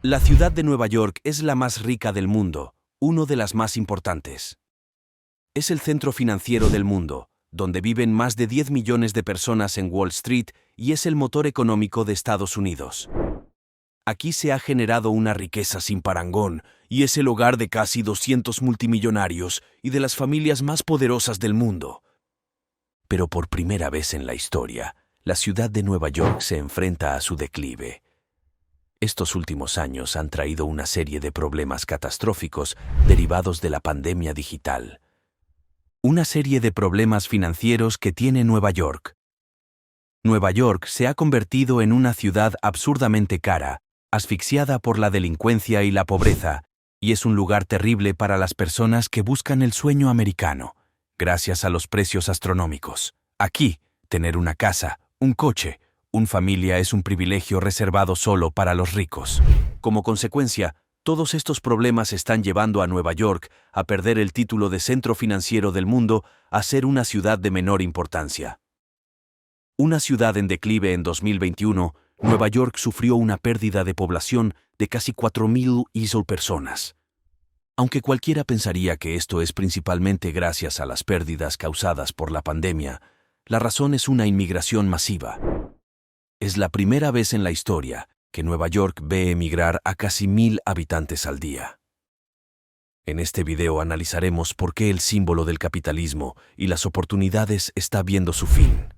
La ciudad de Nueva York es la más rica del mundo, una de las más importantes. Es el centro financiero del mundo, donde viven más de 10 millones de personas en Wall Street y es el motor económico de Estados Unidos. Aquí se ha generado una riqueza sin parangón y es el hogar de casi 200 multimillonarios y de las familias más poderosas del mundo. Pero por primera vez en la historia, la ciudad de Nueva York se enfrenta a su declive. Estos últimos años han traído una serie de problemas catastróficos derivados de la pandemia digital. Una serie de problemas financieros que tiene Nueva York. Nueva York se ha convertido en una ciudad absurdamente cara, asfixiada por la delincuencia y la pobreza, y es un lugar terrible para las personas que buscan el sueño americano, gracias a los precios astronómicos. Aquí, tener una casa, un coche, una familia es un privilegio reservado solo para los ricos. Como consecuencia, todos estos problemas están llevando a Nueva York a perder el título de centro financiero del mundo a ser una ciudad de menor importancia. Una ciudad en declive en 2021, Nueva York sufrió una pérdida de población de casi 4.000 personas. Aunque cualquiera pensaría que esto es principalmente gracias a las pérdidas causadas por la pandemia, la razón es una inmigración masiva. Es la primera vez en la historia que Nueva York ve emigrar a casi 1.000 habitantes al día. En este video analizaremos por qué el símbolo del capitalismo y las oportunidades está viendo su fin.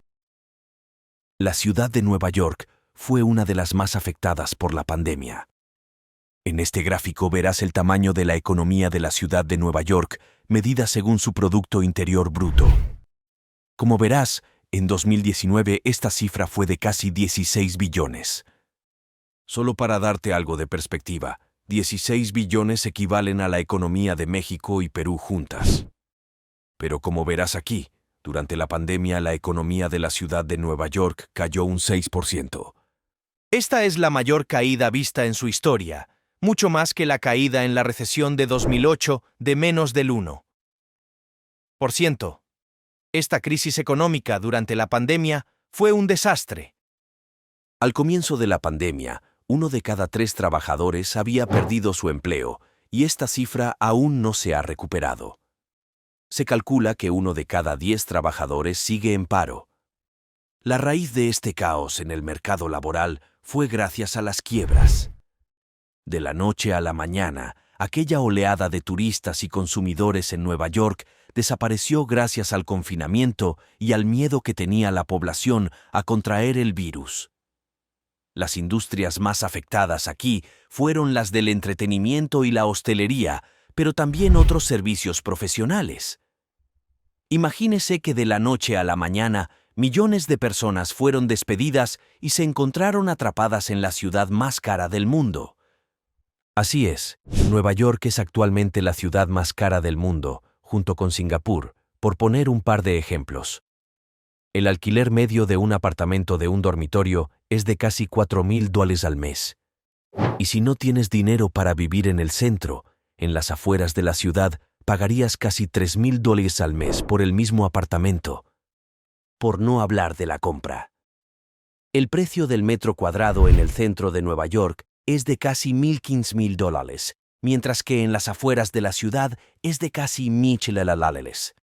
La ciudad de Nueva York fue una de las más afectadas por la pandemia. En este gráfico verás el tamaño de la economía de la ciudad de Nueva York, medida según su Producto Interior Bruto. Como verás, en 2019 esta cifra fue de casi 16 billones. Solo para darte algo de perspectiva, 16 billones equivalen a la economía de México y Perú juntas. Pero como verás aquí, durante la pandemia la economía de la ciudad de Nueva York cayó un 6%. Esta es la mayor caída vista en su historia, mucho más que la caída en la recesión de 2008 de menos del 1%. Esta crisis económica durante la pandemia fue un desastre. Al comienzo de la pandemia, 1 de cada 3 trabajadores había perdido su empleo y esta cifra aún no se ha recuperado. Se calcula que 1 de cada 10 trabajadores sigue en paro. La raíz de este caos en el mercado laboral fue gracias a las quiebras. De la noche a la mañana, aquella oleada de turistas y consumidores en Nueva York desapareció gracias al confinamiento y al miedo que tenía la población a contraer el virus. Las industrias más afectadas aquí fueron las del entretenimiento y la hostelería, pero también otros servicios profesionales. Imagínese que de la noche a la mañana, millones de personas fueron despedidas y se encontraron atrapadas en la ciudad más cara del mundo. Así es, Nueva York es actualmente la ciudad más cara del mundo, junto con Singapur, por poner un par de ejemplos. El alquiler medio de un apartamento de un dormitorio es de casi $4,000 al mes. Y si no tienes dinero para vivir en el centro, en las afueras de la ciudad, pagarías casi $3,000 al mes por el mismo apartamento. Por no hablar de la compra. El precio del metro cuadrado en el centro de Nueva York es de casi $15,000, mientras que en las afueras de la ciudad es de casi $1,000.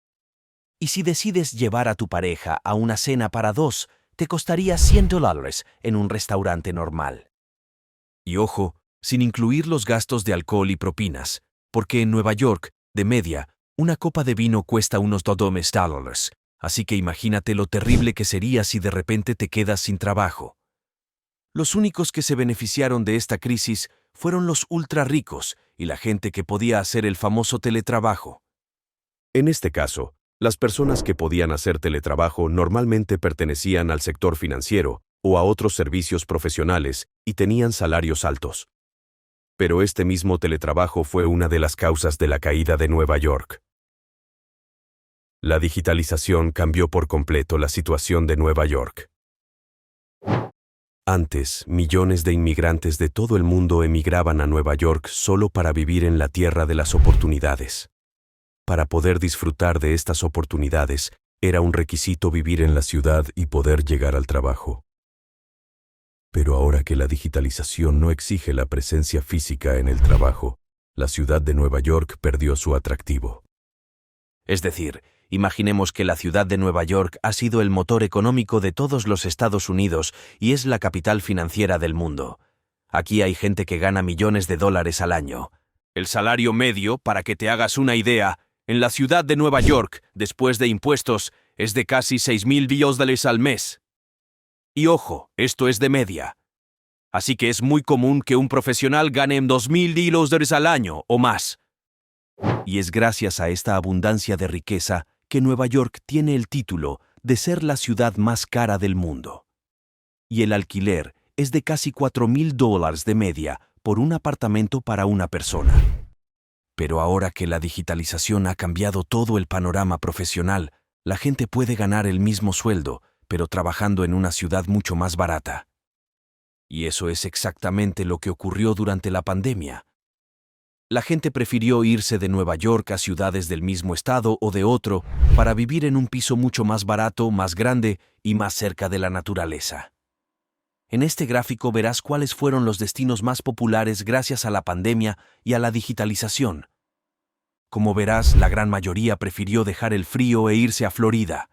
Y si decides llevar a tu pareja a una cena para 2, te costaría $100 en un restaurante normal. Y ojo, sin incluir los gastos de alcohol y propinas, porque en Nueva York, de media, una copa de vino cuesta unos $2, así que imagínate lo terrible que sería si de repente te quedas sin trabajo. Los únicos que se beneficiaron de esta crisis fueron los ultra ricos y la gente que podía hacer el famoso teletrabajo. En este caso, las personas que podían hacer teletrabajo normalmente pertenecían al sector financiero o a otros servicios profesionales y tenían salarios altos. Pero este mismo teletrabajo fue una de las causas de la caída de Nueva York. La digitalización cambió por completo la situación de Nueva York. Antes, millones de inmigrantes de todo el mundo emigraban a Nueva York solo para vivir en la tierra de las oportunidades. Para poder disfrutar de estas oportunidades, era un requisito vivir en la ciudad y poder llegar al trabajo. Pero ahora que la digitalización no exige la presencia física en el trabajo, la ciudad de Nueva York perdió su atractivo. Es decir, imaginemos que la ciudad de Nueva York ha sido el motor económico de todos los Estados Unidos y es la capital financiera del mundo. Aquí hay gente que gana millones de dólares al año. El salario medio, para que te hagas una idea, en la ciudad de Nueva York, después de impuestos, es de casi $6,000 al mes. Y ojo, esto es de media. Así que es muy común que un profesional gane $2,000 al año o más. Y es gracias a esta abundancia de riqueza que Nueva York tiene el título de ser la ciudad más cara del mundo. Y el alquiler es de casi $4,000 de media por un apartamento para una persona. Pero ahora que la digitalización ha cambiado todo el panorama profesional, la gente puede ganar el mismo sueldo, pero trabajando en una ciudad mucho más barata. Y eso es exactamente lo que ocurrió durante la pandemia. La gente prefirió irse de Nueva York a ciudades del mismo estado o de otro para vivir en un piso mucho más barato, más grande y más cerca de la naturaleza. En este gráfico verás cuáles fueron los destinos más populares gracias a la pandemia y a la digitalización. Como verás, la gran mayoría prefirió dejar el frío e irse a Florida.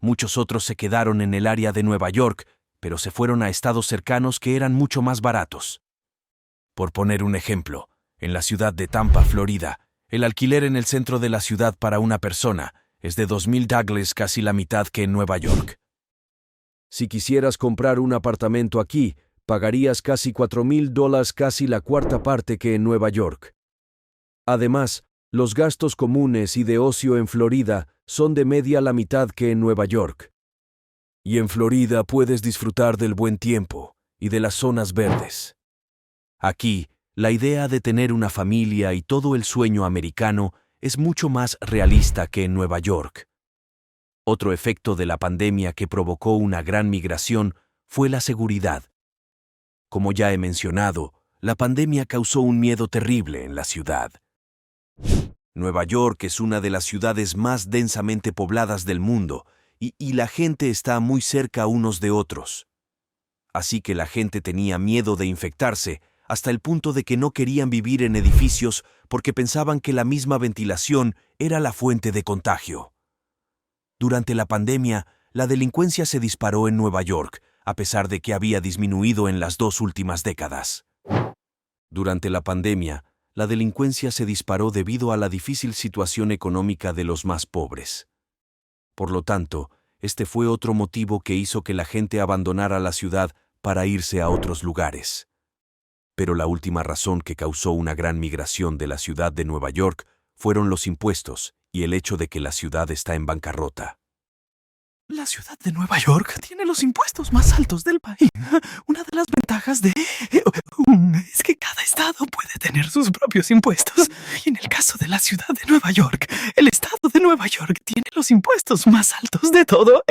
Muchos otros se quedaron en el área de Nueva York, pero se fueron a estados cercanos que eran mucho más baratos. Por poner un ejemplo, en la ciudad de Tampa, Florida, el alquiler en el centro de la ciudad para una persona es de $2,000, casi la mitad que en Nueva York. Si quisieras comprar un apartamento aquí, pagarías casi $4,000, casi la cuarta parte que en Nueva York. Además, los gastos comunes y de ocio en Florida son de media la mitad que en Nueva York. Y en Florida puedes disfrutar del buen tiempo y de las zonas verdes. Aquí, la idea de tener una familia y todo el sueño americano es mucho más realista que en Nueva York. Otro efecto de la pandemia que provocó una gran migración fue la seguridad. Como ya he mencionado, la pandemia causó un miedo terrible en la ciudad. Nueva York es una de las ciudades más densamente pobladas del mundo y la gente está muy cerca unos de otros. Así que la gente tenía miedo de infectarse hasta el punto de que no querían vivir en edificios porque pensaban que la misma ventilación era la fuente de contagio. Durante la pandemia, la delincuencia se disparó en Nueva York, a pesar de que había disminuido en las 2 últimas décadas. Durante la pandemia, la delincuencia se disparó debido a la difícil situación económica de los más pobres. Por lo tanto, este fue otro motivo que hizo que la gente abandonara la ciudad para irse a otros lugares. Pero la última razón que causó una gran migración de la ciudad de Nueva York fueron los impuestos y el hecho de que la ciudad está en bancarrota. La ciudad de Nueva York tiene los impuestos más altos del país. Una de las ventajas es que cada estado puede tener sus propios impuestos. Y en el caso de la ciudad de Nueva York, el estado de Nueva York tiene los impuestos más altos de todo.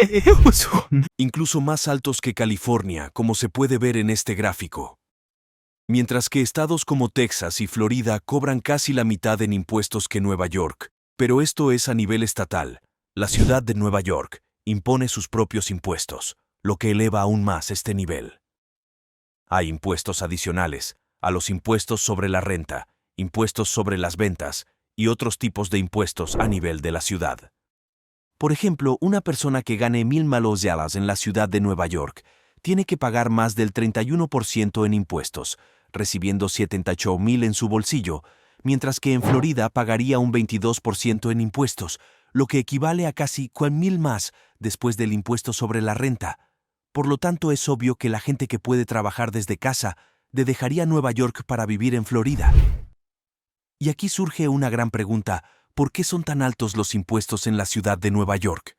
Incluso más altos que California, como se puede ver en este gráfico. Mientras que estados como Texas y Florida cobran casi la mitad en impuestos que Nueva York, pero esto es a nivel estatal. La ciudad de Nueva York impone sus propios impuestos, lo que eleva aún más este nivel. Hay impuestos adicionales a los impuestos sobre la renta, impuestos sobre las ventas y otros tipos de impuestos a nivel de la ciudad. Por ejemplo, una persona que gane $1,000 en la ciudad de Nueva York tiene que pagar más del 31% en impuestos, recibiendo $78,000 en su bolsillo, mientras que en Florida pagaría un 22% en impuestos, lo que equivale a casi $4,000 más después del impuesto sobre la renta. Por lo tanto, es obvio que la gente que puede trabajar desde casa dejaría Nueva York para vivir en Florida. Y aquí surge una gran pregunta: ¿por qué son tan altos los impuestos en la ciudad de Nueva York?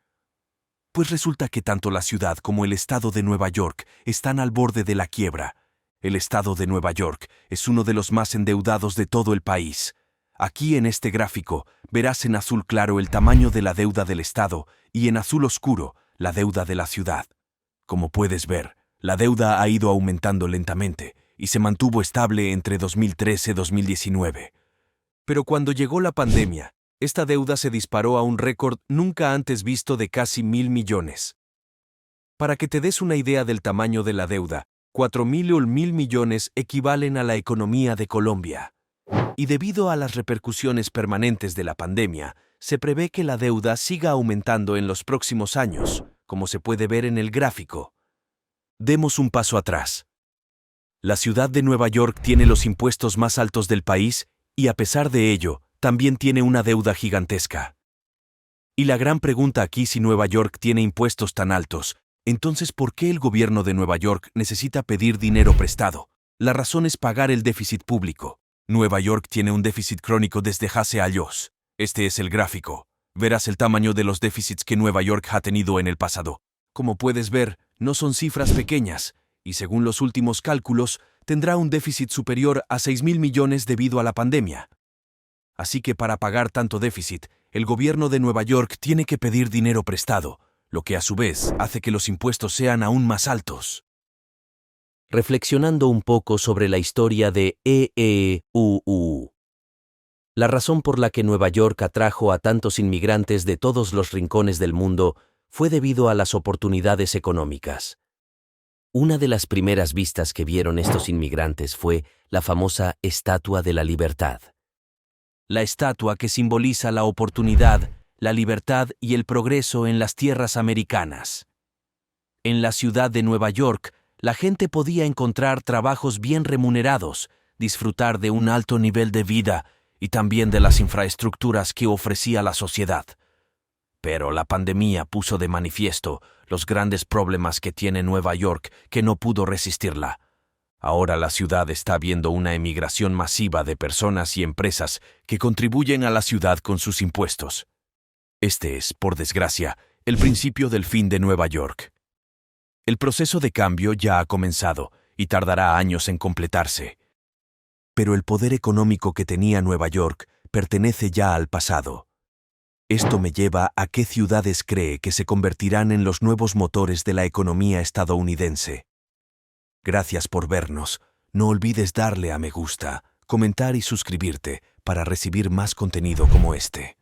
Pues resulta que tanto la ciudad como el estado de Nueva York están al borde de la quiebra. El estado de Nueva York es uno de los más endeudados de todo el país. Aquí en este gráfico verás en azul claro el tamaño de la deuda del estado y en azul oscuro la deuda de la ciudad. Como puedes ver, la deuda ha ido aumentando lentamente y se mantuvo estable entre 2013 y 2019. Pero cuando llegó la pandemia, esta deuda se disparó a un récord nunca antes visto de casi $1,000 millones. Para que te des una idea del tamaño de la deuda, 4.000 o 1.000 millones equivalen a la economía de Colombia. Y debido a las repercusiones permanentes de la pandemia, se prevé que la deuda siga aumentando en los próximos años, como se puede ver en el gráfico. Demos un paso atrás. La ciudad de Nueva York tiene los impuestos más altos del país y, a pesar de ello, también tiene una deuda gigantesca. Y la gran pregunta aquí, si Nueva York tiene impuestos tan altos, entonces ¿por qué el gobierno de Nueva York necesita pedir dinero prestado? La razón es pagar el déficit público. Nueva York tiene un déficit crónico desde hace años. Este es el gráfico. Verás el tamaño de los déficits que Nueva York ha tenido en el pasado. Como puedes ver, no son cifras pequeñas, y según los últimos cálculos, tendrá un déficit superior a 6.000 millones debido a la pandemia. Así que para pagar tanto déficit, el gobierno de Nueva York tiene que pedir dinero prestado, lo que a su vez hace que los impuestos sean aún más altos. Reflexionando un poco sobre la historia de EEUU. La razón por la que Nueva York atrajo a tantos inmigrantes de todos los rincones del mundo fue debido a las oportunidades económicas. Una de las primeras vistas que vieron estos inmigrantes fue la famosa Estatua de la Libertad. La estatua que simboliza la oportunidad, la libertad y el progreso en las tierras americanas. En la ciudad de Nueva York, la gente podía encontrar trabajos bien remunerados, disfrutar de un alto nivel de vida y también de las infraestructuras que ofrecía la sociedad. Pero la pandemia puso de manifiesto los grandes problemas que tiene Nueva York, que no pudo resistirla. Ahora la ciudad está viendo una emigración masiva de personas y empresas que contribuyen a la ciudad con sus impuestos. Este es, por desgracia, el principio del fin de Nueva York. El proceso de cambio ya ha comenzado y tardará años en completarse. Pero el poder económico que tenía Nueva York pertenece ya al pasado. Esto me lleva a qué ciudades cree que se convertirán en los nuevos motores de la economía estadounidense. Gracias por vernos. No olvides darle a me gusta, comentar y suscribirte para recibir más contenido como este.